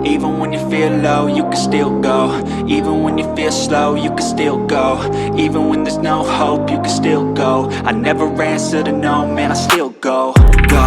Even when you feel low, you can still go. Even when you feel slow, you can still go. Even when there's no hope, you can still go. I never answer to no, man, I still go. Go,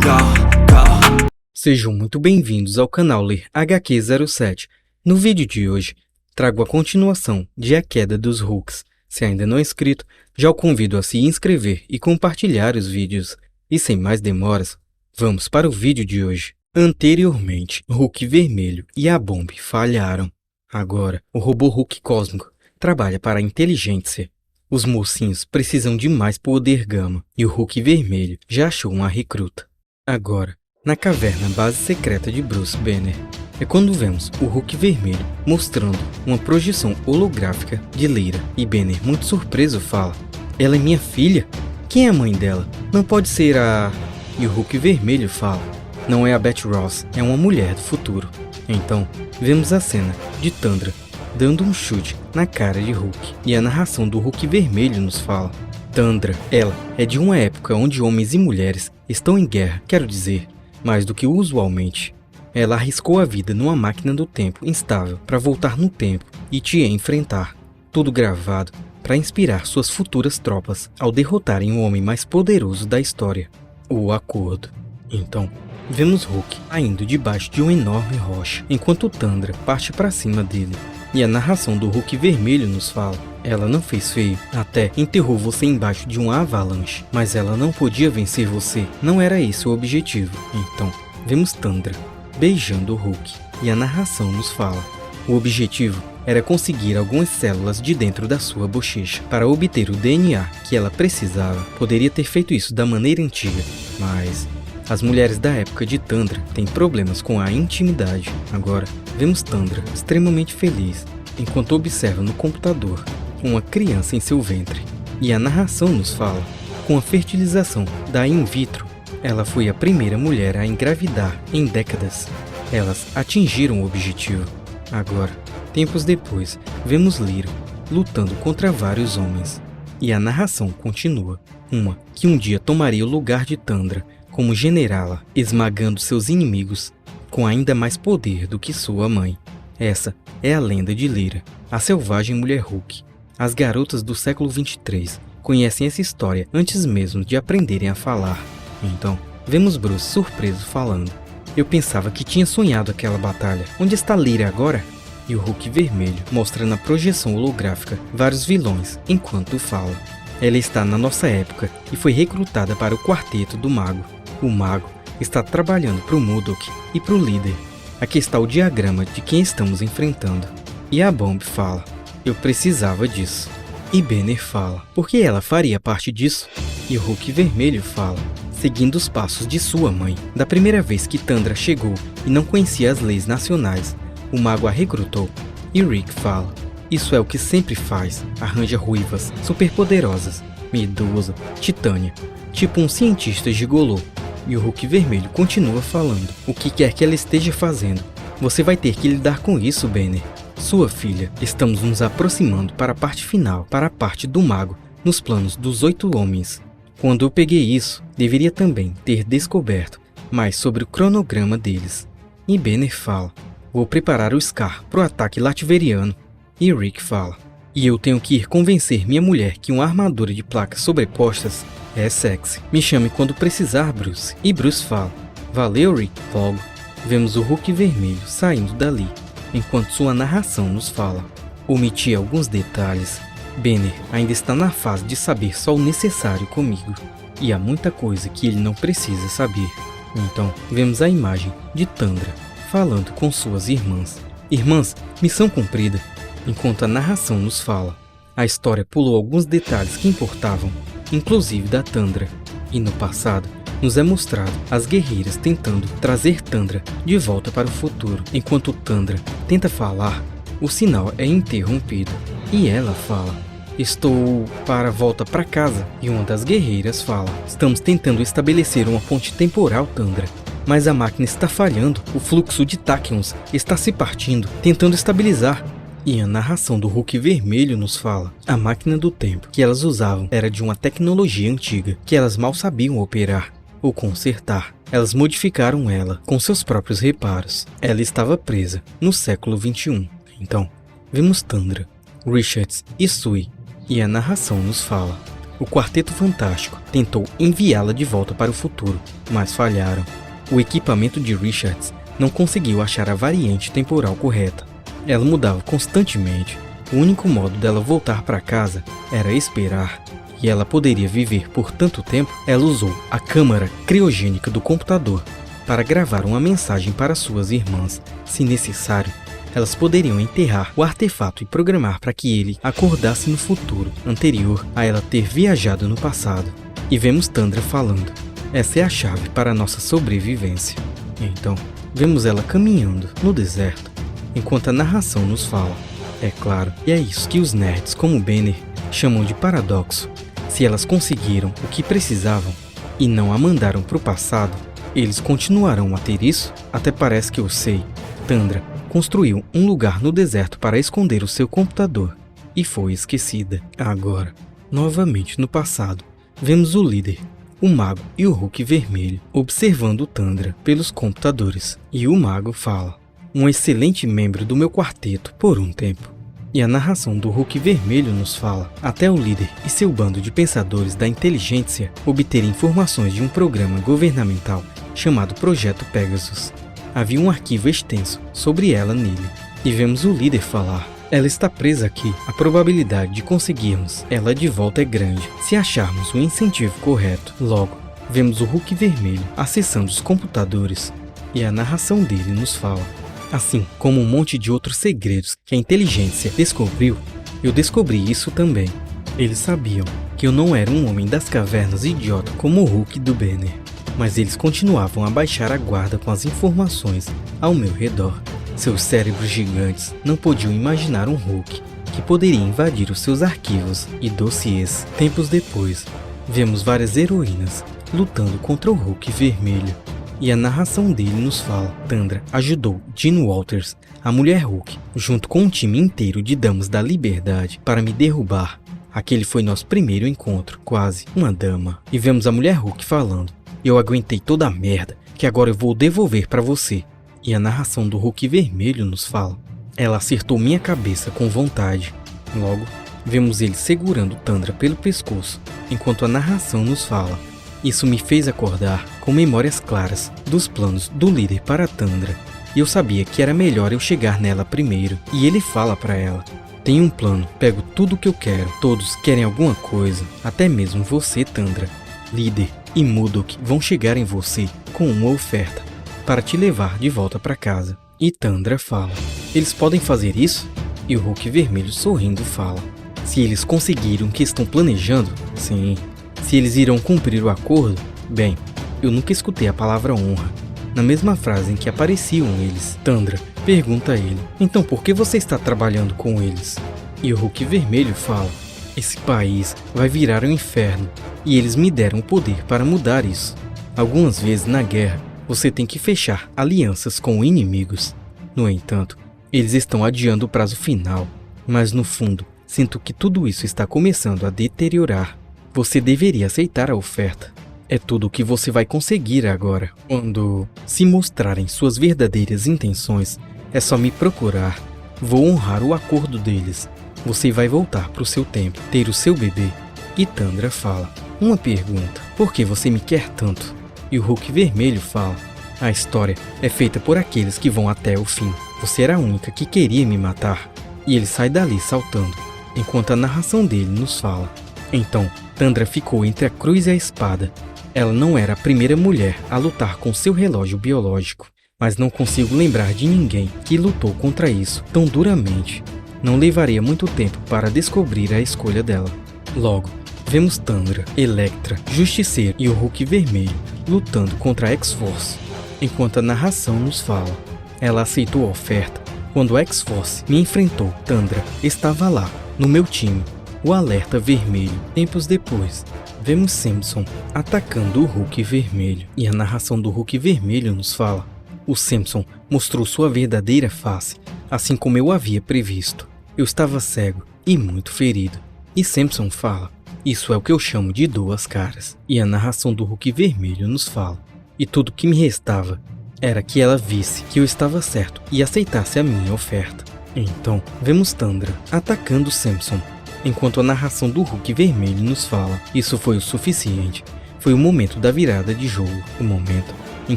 go, go. Sejam muito bem-vindos ao canal Ler HQ07. No vídeo de hoje, trago a continuação de A Queda dos Hulks. Se ainda não é inscrito, já o convido a se inscrever e compartilhar os vídeos. E sem mais demoras, vamos para o vídeo de hoje. Anteriormente, Hulk Vermelho e a Bomb falharam. Agora, o robô Hulk Cósmico trabalha para a inteligência. Os mocinhos precisam de mais poder gama e o Hulk Vermelho já achou uma recruta. Agora, na caverna base secreta de Bruce Banner, é quando vemos o Hulk Vermelho mostrando uma projeção holográfica de Lyra. E Banner, muito surpreso, fala: "Ela é minha filha? Quem é a mãe dela? Não pode ser a..." E o Hulk Vermelho fala: "Não é a Beth Ross, é uma mulher do futuro." Então, vemos a cena de Thundra dando um chute na cara de Hulk. E a narração do Hulk Vermelho nos fala: Thundra, ela é de uma época onde homens e mulheres estão em guerra, quero dizer, mais do que usualmente. Ela arriscou a vida numa máquina do tempo instável para voltar no tempo e te enfrentar. Tudo gravado para inspirar suas futuras tropas ao derrotarem o homem mais poderoso da história, o Acordo. Então, vemos Hulk caindo debaixo de uma enorme rocha, enquanto Thundra parte para cima dele. E a narração do Hulk Vermelho nos fala: "Ela não fez feio, até enterrou você embaixo de uma avalanche, mas ela não podia vencer você, não era esse o objetivo." Então, vemos Thundra beijando o Hulk, e a narração nos fala: o objetivo era conseguir algumas células de dentro da sua bochecha para obter o DNA que ela precisava. Poderia ter feito isso da maneira antiga, mas as mulheres da época de Thundra têm problemas com a intimidade. Agora, vemos Thundra extremamente feliz, enquanto observa no computador uma criança em seu ventre. E a narração nos fala: com a fertilização da in vitro, ela foi a primeira mulher a engravidar em décadas. Elas atingiram o objetivo. Agora, tempos depois, vemos Lyra lutando contra vários homens. E a narração continua: uma que um dia tomaria o lugar de Thundra como generala, esmagando seus inimigos com ainda mais poder do que sua mãe. Essa é a lenda de Lyra, a selvagem mulher Hulk. As garotas do século 23 conhecem essa história antes mesmo de aprenderem a falar. Então, vemos Bruce surpreso falando: "Eu pensava que tinha sonhado aquela batalha. Onde está Lyra agora?" E o Hulk Vermelho mostra na projeção holográfica vários vilões enquanto fala: "Ela está na nossa época e foi recrutada para o quarteto do Mago. O Mago está trabalhando para o M.O.D.O.K. e para o líder. Aqui está o diagrama de quem estamos enfrentando." E a Bomb fala: "Eu precisava disso." E Banner fala: "Por que ela faria parte disso?" E o Hulk Vermelho fala: "Seguindo os passos de sua mãe. Da primeira vez que Thundra chegou e não conhecia as leis nacionais, o mago a recrutou." E Rick fala: "Isso é o que sempre faz, arranja ruivas, superpoderosas, Medusa, Titânia, tipo um cientista gigolô." E o Hulk Vermelho continua falando: "O que quer que ela esteja fazendo, você vai ter que lidar com isso, Banner. Sua filha, estamos nos aproximando para a parte final, para a parte do mago, nos planos dos 8 homens. Quando eu peguei isso, deveria também ter descoberto mais sobre o cronograma deles." E Banner fala: "Vou preparar o Scar para o ataque lativeriano." E Rick fala: "E eu tenho que ir convencer minha mulher que uma armadura de placas sobrepostas é sexy. Me chame quando precisar, Bruce." E Bruce fala: "Valeu, Rick." Logo, vemos o Hulk Vermelho saindo dali, enquanto sua narração nos fala: "Omiti alguns detalhes. Banner ainda está na fase de saber só o necessário comigo, e há muita coisa que ele não precisa saber." Então, vemos a imagem de Thundra falando com suas irmãs: "Irmãs, missão cumprida." Enquanto a narração nos fala: a história pulou alguns detalhes que importavam, inclusive da Thundra. E no passado, nos é mostrado as guerreiras tentando trazer Thundra de volta para o futuro. Enquanto Thundra tenta falar, o sinal é interrompido. E ela fala: "Estou para volta para casa." E uma das guerreiras fala: "Estamos tentando estabelecer uma ponte temporal, Thundra, mas a máquina está falhando. O fluxo de táquions está se partindo, tentando estabilizar." E a narração do Hulk Vermelho nos fala: a máquina do tempo que elas usavam era de uma tecnologia antiga que elas mal sabiam operar ou consertar. Elas modificaram ela com seus próprios reparos. Ela estava presa no século XXI. Então, vemos Tundra, Richards e Sui, e a narração nos fala. O Quarteto Fantástico tentou enviá-la de volta para o futuro, mas falharam. O equipamento de Richards não conseguiu achar a variante temporal correta. Ela mudava constantemente. O único modo dela voltar para casa era esperar. E ela poderia viver por tanto tempo. Ela usou a câmara criogênica do computador para gravar uma mensagem para suas irmãs. Se necessário, elas poderiam enterrar o artefato e programar para que ele acordasse no futuro, anterior a ela ter viajado no passado. E vemos Tundra falando. Essa é a chave para a nossa sobrevivência. Então, vemos ela caminhando no deserto, enquanto a narração nos fala. É claro, e é isso que os nerds como Banner chamam de paradoxo. Se elas conseguiram o que precisavam e não a mandaram para o passado, eles continuarão a ter isso? Até parece que eu sei. Tundra construiu um lugar no deserto para esconder o seu computador e foi esquecida. Agora, novamente no passado, vemos o líder, o mago e o Hulk vermelho observando Tundra pelos computadores. E o mago fala: um excelente membro do meu quarteto por um tempo. E a narração do Hulk vermelho nos fala: até o líder e seu bando de pensadores da inteligência obterem informações de um programa governamental chamado Projeto Pegasus. Havia um arquivo extenso sobre ela nele. E vemos o líder falar: ela está presa aqui. A probabilidade de conseguirmos ela de volta é grande, se acharmos o incentivo correto. Logo, vemos o Hulk vermelho acessando os computadores. E a narração dele nos fala: assim como um monte de outros segredos que a inteligência descobriu, eu descobri isso também. Eles sabiam que eu não era um homem das cavernas idiota como o Hulk do Banner, mas eles continuavam a baixar a guarda com as informações ao meu redor. Seus cérebros gigantes não podiam imaginar um Hulk que poderia invadir os seus arquivos e dossiês. Tempos depois, vemos várias heroínas lutando contra o Hulk vermelho. E a narração dele nos fala: Tundra ajudou Jean Walters, a mulher Hulk, junto com um time inteiro de damas da liberdade para me derrubar. Aquele foi nosso primeiro encontro, quase uma dama. E vemos a mulher Hulk falando: eu aguentei toda a merda, que agora eu vou devolver para você. E a narração do Hulk vermelho nos fala: ela acertou minha cabeça com vontade. Logo, vemos ele segurando Tundra pelo pescoço, enquanto a narração nos fala: isso me fez acordar com memórias claras dos planos do líder para Tundra. E eu sabia que era melhor eu chegar nela primeiro. E ele fala para ela: tenho um plano, pego tudo o que eu quero. Todos querem alguma coisa, até mesmo você, Tundra. Líder e Mudok vão chegar em você com uma oferta para te levar de volta para casa. E Tundra fala: eles podem fazer isso? E o Hulk vermelho sorrindo fala: se eles conseguiram o que estão planejando, sim. Se eles irão cumprir o acordo, bem, eu nunca escutei a palavra honra na mesma frase em que apareciam eles. Tundra pergunta a ele: então por que você está trabalhando com eles? E o Hulk vermelho fala: esse país vai virar um inferno e eles me deram o poder para mudar isso. Algumas vezes na guerra você tem que fechar alianças com inimigos. No entanto, eles estão adiando o prazo final, mas no fundo sinto que tudo isso está começando a deteriorar. Você deveria aceitar a oferta. É tudo o que você vai conseguir agora. Quando se mostrarem suas verdadeiras intenções, é só me procurar. Vou honrar o acordo deles. Você vai voltar para o seu tempo, ter o seu bebê. E Tundra fala: uma pergunta, por que você me quer tanto? E o Hulk vermelho fala: a história é feita por aqueles que vão até o fim. Você era a única que queria me matar. E ele sai dali saltando, enquanto a narração dele nos fala: então, Tundra ficou entre a cruz e a espada. Ela não era a primeira mulher a lutar com seu relógio biológico, mas não consigo lembrar de ninguém que lutou contra isso tão duramente. Não levaria muito tempo para descobrir a escolha dela. Logo, vemos Tundra, Elektra, Justiceiro e o Hulk vermelho lutando contra a X-Force, enquanto a narração nos fala: ela aceitou a oferta. Quando a X-Force me enfrentou, Tundra estava lá, no meu time. O alerta vermelho. Tempos depois, vemos Samson atacando o Hulk vermelho. E a narração do Hulk vermelho nos fala: o Samson mostrou sua verdadeira face, assim como eu havia previsto. Eu estava cego e muito ferido. E Samson fala: isso é o que eu chamo de duas caras. E a narração do Hulk vermelho nos fala: e tudo que me restava era que ela visse que eu estava certo e aceitasse a minha oferta. Então, vemos Tundra atacando Samson, enquanto a narração do Hulk Vermelho nos fala. Isso foi o suficiente. Foi o momento da virada de jogo, o momento em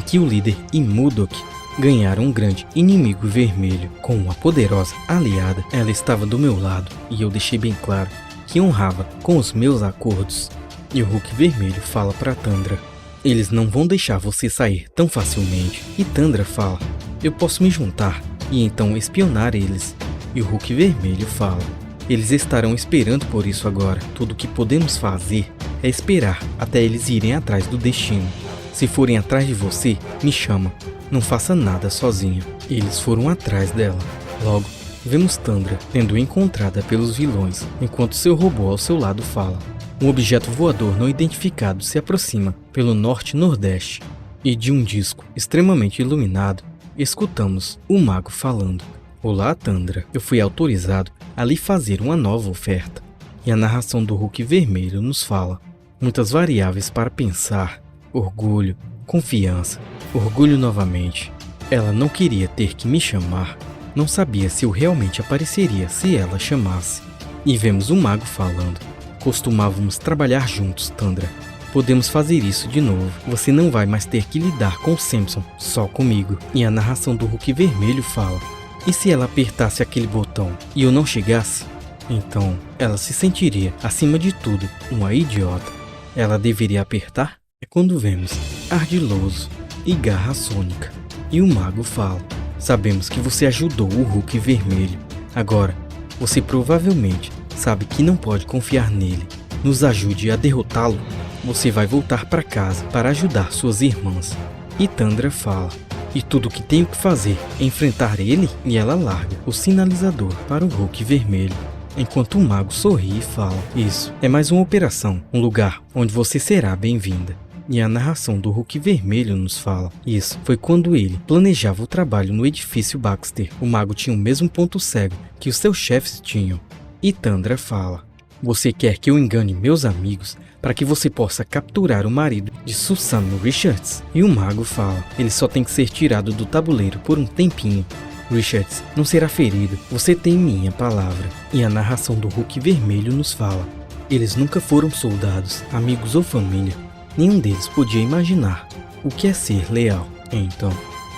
que o líder e M.O.D.O.K. ganharam um grande inimigo vermelho. Com uma poderosa aliada, ela estava do meu lado e eu deixei bem claro que honrava com os meus acordos. E o Hulk Vermelho fala para Tundra: eles não vão deixar você sair tão facilmente. E Tundra fala: eu posso me juntar e então espionar eles. E o Hulk Vermelho fala: eles estarão esperando por isso agora. Tudo o que podemos fazer é esperar até eles irem atrás do destino. Se forem atrás de você, me chama. Não faça nada sozinha. Eles foram atrás dela. Logo, vemos Tundra sendo encontrada pelos vilões, enquanto seu robô ao seu lado fala. Um objeto voador não identificado se aproxima pelo norte-nordeste. E de um disco extremamente iluminado, escutamos o mago falando: olá, Tundra, eu fui autorizado a lhe fazer uma nova oferta. E a narração do Hulk Vermelho nos fala: muitas variáveis para pensar. Orgulho, confiança, orgulho novamente. Ela não queria ter que me chamar. Não sabia se eu realmente apareceria se ela chamasse. E vemos o mago falando: costumávamos trabalhar juntos, Tundra. Podemos fazer isso de novo. Você não vai mais ter que lidar com Samson só comigo. E a narração do Hulk Vermelho fala: e se ela apertasse aquele botão e eu não chegasse? Então, ela se sentiria, acima de tudo, uma idiota. Ela deveria apertar? É quando vemos Ardiloso e Garra Sônica. E o mago fala: sabemos que você ajudou o Hulk Vermelho. Agora, você provavelmente sabe que não pode confiar nele. Nos ajude a derrotá-lo. Você vai voltar para casa para ajudar suas irmãs. E Tundra fala: e tudo o que tenho que fazer é enfrentar ele? E ela larga o sinalizador para o Hulk Vermelho, enquanto o mago sorri e fala: isso é mais uma operação, um lugar onde você será bem-vinda. E a narração do Hulk Vermelho nos fala: isso foi quando ele planejava o trabalho no edifício Baxter. O mago tinha o mesmo ponto cego que os seus chefes tinham. E Tundra fala: você quer que eu engane meus amigos para que você possa capturar o marido de Susan Richards? E o mago fala: ele só tem que ser tirado do tabuleiro por um tempinho. Richards não será ferido, você tem minha palavra. E a narração do Hulk Vermelho nos fala: eles nunca foram soldados, amigos ou família. Nenhum deles podia imaginar o que é ser leal. Então,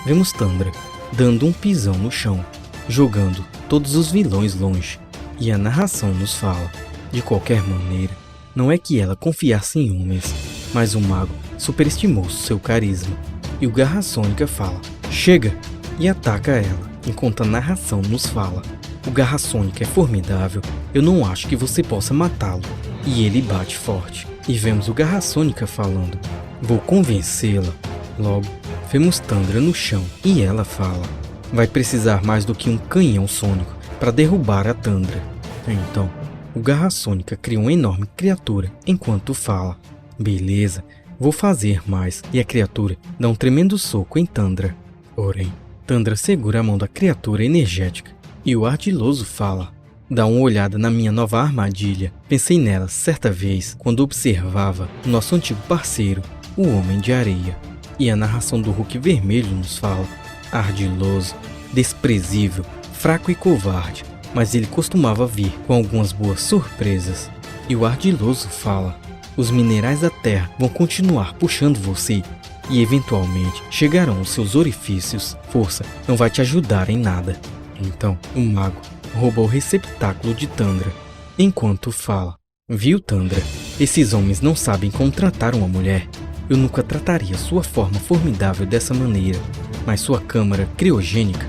vemos Tundra dando um pisão no chão, jogando todos os vilões longe. E a narração nos fala: de qualquer maneira, não é que ela confiasse em homens, mas o mago superestimou seu carisma. E o Garra Sônica fala: chega! E ataca ela, enquanto a narração nos fala: o Garra Sônica é formidável, eu não acho que você possa matá-lo. E ele bate forte. E vemos o Garra Sônica falando: vou convencê-la. Logo, vemos Tundra no chão e ela fala: vai precisar mais do que um canhão sônico para derrubar a Tundra. Então, o Garra Sônica cria uma enorme criatura enquanto fala: beleza, vou fazer mais. E a criatura dá um tremendo soco em Tundra. Porém, Tundra segura a mão da criatura energética e o Ardiloso fala: dá uma olhada na minha nova armadilha. Pensei nela certa vez quando observava o nosso antigo parceiro, o Homem de Areia. E a narração do Hulk Vermelho nos fala: ardiloso, desprezível, fraco e covarde, mas ele costumava vir com algumas boas surpresas. E o Ardiloso fala: os minerais da terra vão continuar puxando você e eventualmente chegarão aos seus orifícios. Força não vai te ajudar em nada. Então o mago rouba o receptáculo de Tundra, enquanto fala: viu, Tundra? Esses homens não sabem como tratar uma mulher. Eu nunca trataria sua forma formidável dessa maneira. Mas sua câmara criogênica?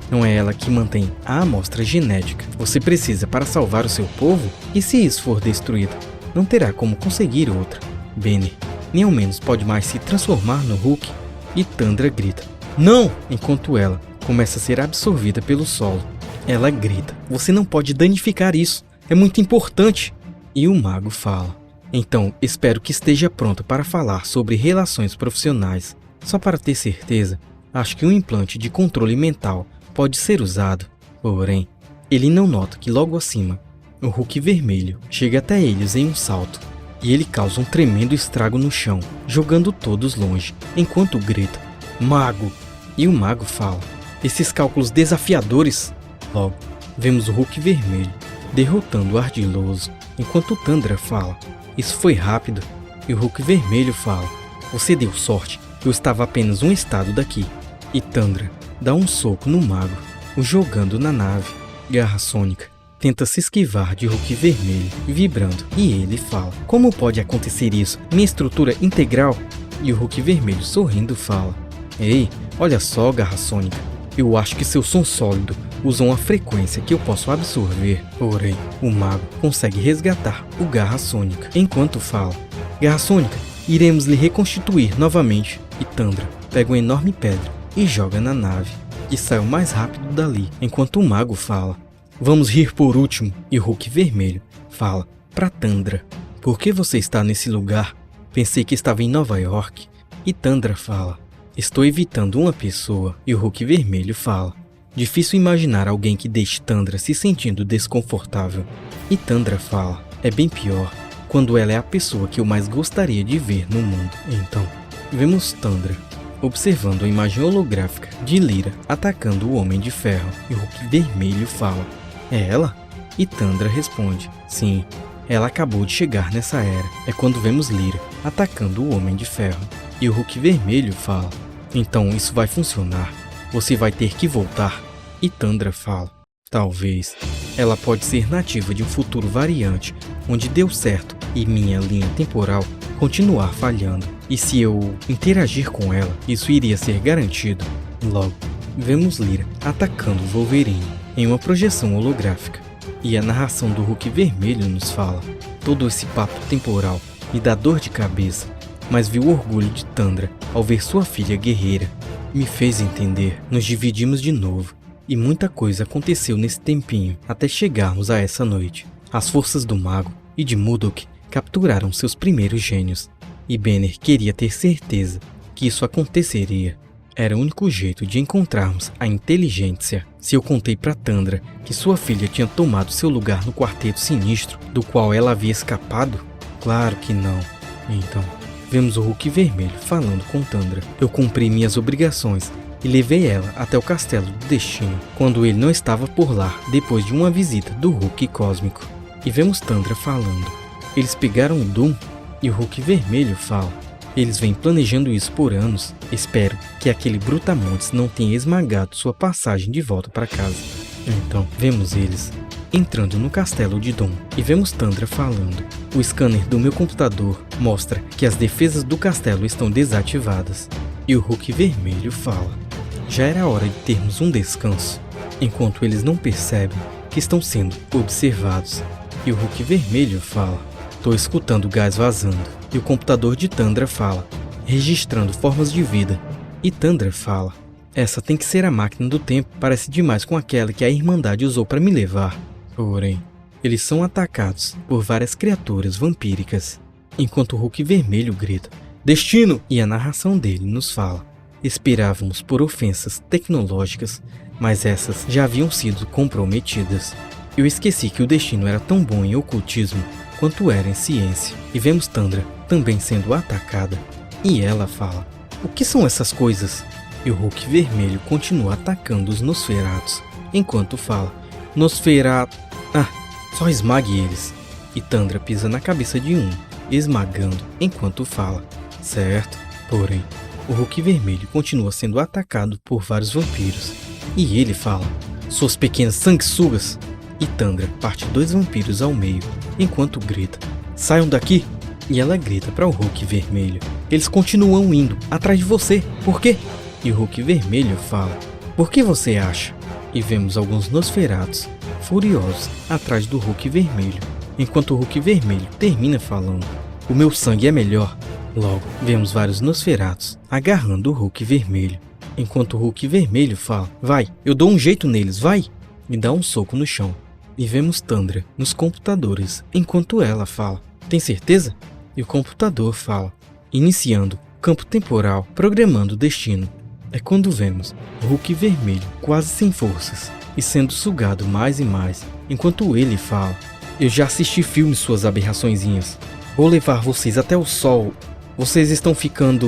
Não é ela que mantém a amostra genética. Você precisa para salvar o seu povo? E se isso for destruído, não terá como conseguir outra. Banner nem ao menos pode mais se transformar no Hulk. E Tundra grita: não! Enquanto ela começa a ser absorvida pelo solo. Ela grita: você não pode danificar isso, é muito importante. E o mago fala: então espero que esteja pronto para falar sobre relações profissionais. Só para ter certeza, acho que um implante de controle mental pode ser usado. Porém, ele não nota que logo acima, o Hulk Vermelho chega até eles em um salto. e ele causa um tremendo estrago no chão, jogando todos longe, enquanto grita: "Mago!" E o mago fala: "Esses cálculos desafiadores!" Logo, vemos o Hulk vermelho derrotando o ardiloso, enquanto Tundra fala: "Isso foi rápido." E o Hulk vermelho fala: "Você deu sorte, eu estava apenas um estado daqui." E Tundra dá um soco no mago, o jogando na nave. Garra Sônica tenta se esquivar de Hulk vermelho, vibrando, e ele fala: "Como pode acontecer isso? Minha estrutura integral?" E o Hulk vermelho sorrindo fala: "Ei, olha só, Garra Sônica, eu acho que seu som sólido usa uma frequência que eu posso absorver." Porém, o mago consegue resgatar o Garra Sônica, enquanto fala: "Garra Sônica, iremos lhe reconstituir novamente." E Tundra pega uma enorme pedra e joga na nave, que sai o mais rápido dali, enquanto o mago fala: "Vamos rir por último." E o Hulk vermelho fala pra Tundra: "Por que você está nesse lugar? Pensei que estava em Nova York." E Tundra fala: "Estou evitando uma pessoa." E o Hulk vermelho fala: "Difícil imaginar alguém que deixe Tundra se sentindo desconfortável." E Tundra fala: "É bem pior quando ela é a pessoa que eu mais gostaria de ver no mundo." Então, vemos Tundra observando a imagem holográfica de Lyra atacando o Homem de Ferro. E o Hulk vermelho fala: "É ela?" E Tundra responde: "Sim, ela acabou de chegar nessa era." É quando vemos Lyra atacando o Homem de Ferro. E o Hulk vermelho fala: "Então isso vai funcionar. Você vai ter que voltar." E Tundra fala: "Talvez. Ela pode ser nativa de um futuro variante, onde deu certo e minha linha temporal continuar falhando. E se eu interagir com ela, isso iria ser garantido." Logo, vemos Lyra atacando Wolverine em uma projeção holográfica. E a narração do Hulk vermelho nos fala: "Todo esse papo temporal me dá dor de cabeça, mas vi o orgulho de Tundra ao ver sua filha guerreira. Me fez entender. Nos dividimos de novo. E muita coisa aconteceu nesse tempinho, até chegarmos a essa noite. As forças do Mago e de M.O.D.O.K. capturaram seus primeiros gênios. E Banner queria ter certeza que isso aconteceria. Era o único jeito de encontrarmos a inteligência. Se eu contei pra Tundra que sua filha tinha tomado seu lugar no Quarteto Sinistro, do qual ela havia escapado? Claro que não." Então, vemos o Hulk vermelho falando com Tundra: "Eu cumpri minhas obrigações e levei ela até o Castelo do Destino, quando ele não estava por lá, depois de uma visita do Hulk cósmico." E vemos Tundra falando: "Eles pegaram o Doom?" E o Hulk vermelho fala: "Eles vêm planejando isso por anos. Espero que aquele brutamontes não tenha esmagado sua passagem de volta para casa." Então, vemos eles entrando no castelo de Doom. E vemos Tundra falando: "O scanner do meu computador mostra que as defesas do castelo estão desativadas." E o Hulk vermelho fala: "Já era hora de termos um descanso." Enquanto eles não percebem que estão sendo observados. E o Hulk vermelho fala: "Tô escutando gás vazando." E o computador de Tundra fala: "Registrando formas de vida." E Tundra fala: "Essa tem que ser a máquina do tempo. Parece demais com aquela que a Irmandade usou para me levar." Porém, eles são atacados por várias criaturas vampíricas. Enquanto o Hulk vermelho grita: "Destino!" E a narração dele nos fala: "Esperávamos por ofensas tecnológicas, mas essas já haviam sido comprometidas. Eu esqueci que o Destino era tão bom em ocultismo quanto era em ciência." E vemos Tundra também sendo atacada. E ela fala: "O que são essas coisas?" E o Hulk vermelho continua atacando os Nosferatus, enquanto fala: "Nosferatu... Ah, só esmague eles." E Tundra pisa na cabeça de um, esmagando, enquanto fala: "Certo." Porém, o Hulk vermelho continua sendo atacado por vários vampiros. E ele fala: "Suas pequenas sanguessugas." E Tundra parte 2 vampiros ao meio, enquanto grita: "Saiam daqui!" E ela grita para o Hulk vermelho: "Eles continuam indo atrás de você. Por quê?" E o Hulk vermelho fala: "Por que você acha?" E vemos alguns Nosferatus furiosos atrás do Hulk vermelho, enquanto o Hulk vermelho termina falando: "O meu sangue é melhor." Logo, vemos vários Nosferatus agarrando o Hulk vermelho, enquanto o Hulk vermelho fala: "Vai, eu dou um jeito neles, vai!" E dá um soco no chão. E vemos Tundra nos computadores, enquanto ela fala: "Tem certeza?" E o computador fala: "Iniciando campo temporal, programando o destino." É quando vemos o Hulk vermelho quase sem forças e sendo sugado mais e mais, enquanto ele fala: "Eu já assisti filmes, suas aberraçõezinhas." Vou levar vocês até o sol. Vocês estão ficando...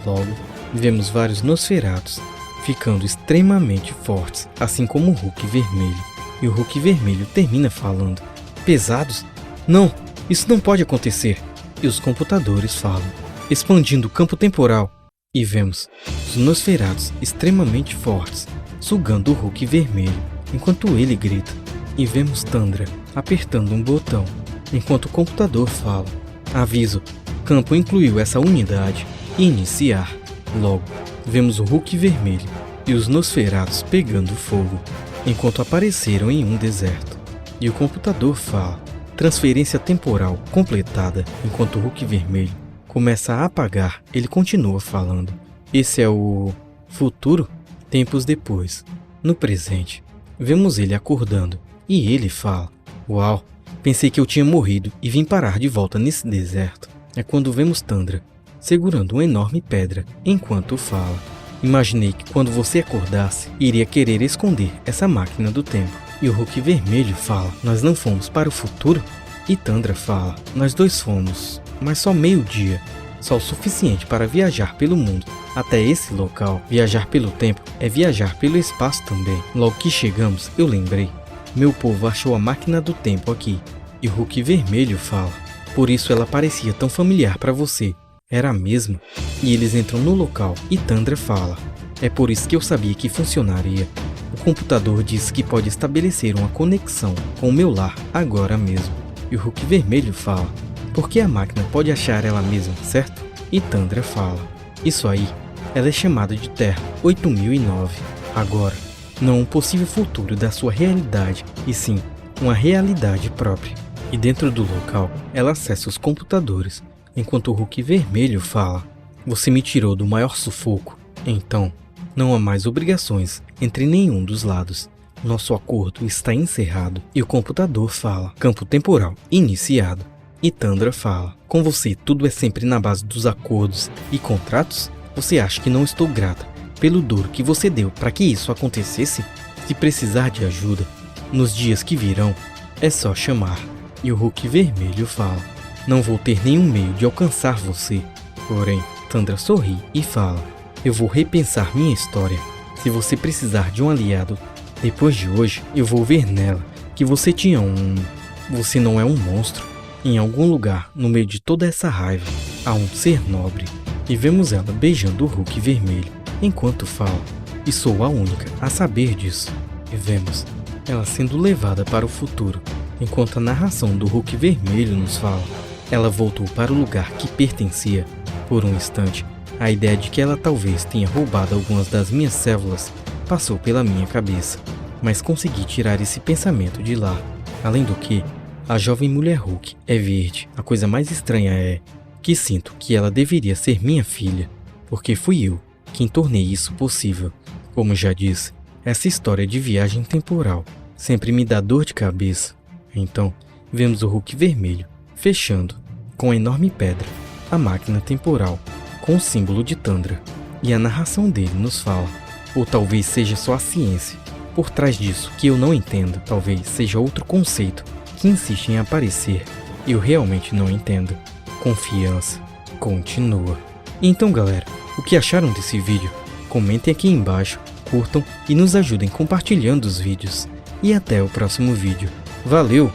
Logo, vemos vários Nosferatus ficando extremamente fortes, assim como o Hulk vermelho. E o Hulk vermelho termina falando: pesados? Não, isso não pode acontecer. E os computadores falam, expandindo o campo temporal. E vemos os Nosferatus extremamente fortes, sugando o Hulk vermelho, enquanto ele grita. E vemos Tundra apertando um botão, enquanto o computador fala: aviso, campo incluiu essa unidade. Iniciar. Logo, vemos o Hulk vermelho e os Nosferatus pegando fogo, enquanto apareceram em um deserto. E o computador fala: transferência temporal completada. Enquanto o Hulk vermelho começa a apagar, ele continua falando: esse é o futuro? Tempos depois, no presente, vemos ele acordando e ele fala: uau, pensei que eu tinha morrido e vim parar de volta nesse deserto. É quando vemos Tundra segurando uma enorme pedra enquanto fala: imaginei que quando você acordasse, iria querer esconder essa máquina do tempo. E o Hulk vermelho fala: nós não fomos para o futuro? E Tundra fala: nós dois fomos, mas só meio-dia, só o suficiente para viajar pelo mundo até esse local. Viajar pelo tempo é viajar pelo espaço também. Logo que chegamos, eu lembrei: meu povo achou a máquina do tempo aqui. E o Hulk vermelho fala: por isso ela parecia tão familiar para você. Era a mesma. E eles entram no local e Tundra fala: é por isso que eu sabia que funcionaria. O computador diz que pode estabelecer uma conexão com o meu lar agora mesmo. E o Hulk vermelho fala: porque a máquina pode achar ela mesma, certo? E Tundra fala: isso aí, ela é chamada de Terra 8009. Agora, não um possível futuro da sua realidade, e sim uma realidade própria. E dentro do local, ela acessa os computadores, enquanto o Hulk vermelho fala: você me tirou do maior sufoco, então não há mais obrigações entre nenhum dos lados. Nosso acordo está encerrado. E o computador fala: campo temporal iniciado. E Tundra fala: com você tudo é sempre na base dos acordos e contratos? Você acha que não estou grata pelo duro que você deu para que isso acontecesse? Se precisar de ajuda, nos dias que virão, é só chamar. E o Hulk vermelho fala: não vou ter nenhum meio de alcançar você. Porém, Tundra sorri e fala: eu vou repensar minha história. Se você precisar de um aliado, depois de hoje, eu vou ver nela que você tinha Você não é um monstro. Em algum lugar, no meio de toda essa raiva, há um ser nobre. E vemos ela beijando o Hulk vermelho, enquanto fala: e sou a única a saber disso. E vemos ela sendo levada para o futuro, enquanto a narração do Hulk vermelho nos fala: ela voltou para o lugar que pertencia. Por um instante, a ideia de que ela talvez tenha roubado algumas das minhas células passou pela minha cabeça, mas consegui tirar esse pensamento de lá. Além do que, a jovem mulher Hulk é verde. A coisa mais estranha é que sinto que ela deveria ser minha filha, porque fui eu quem tornei isso possível. Como já disse, essa história de viagem temporal sempre me dá dor de cabeça. Então, vemos o Hulk vermelho fechando, com a enorme pedra, a máquina temporal, com o símbolo de Tundra. E a narração dele nos fala: ou talvez seja só a ciência por trás disso que eu não entendo. Talvez seja outro conceito que insiste em aparecer. Eu realmente não entendo. Confiança continua. Então galera, o que acharam desse vídeo? Comentem aqui embaixo, curtam e nos ajudem compartilhando os vídeos. E até o próximo vídeo. Valeu!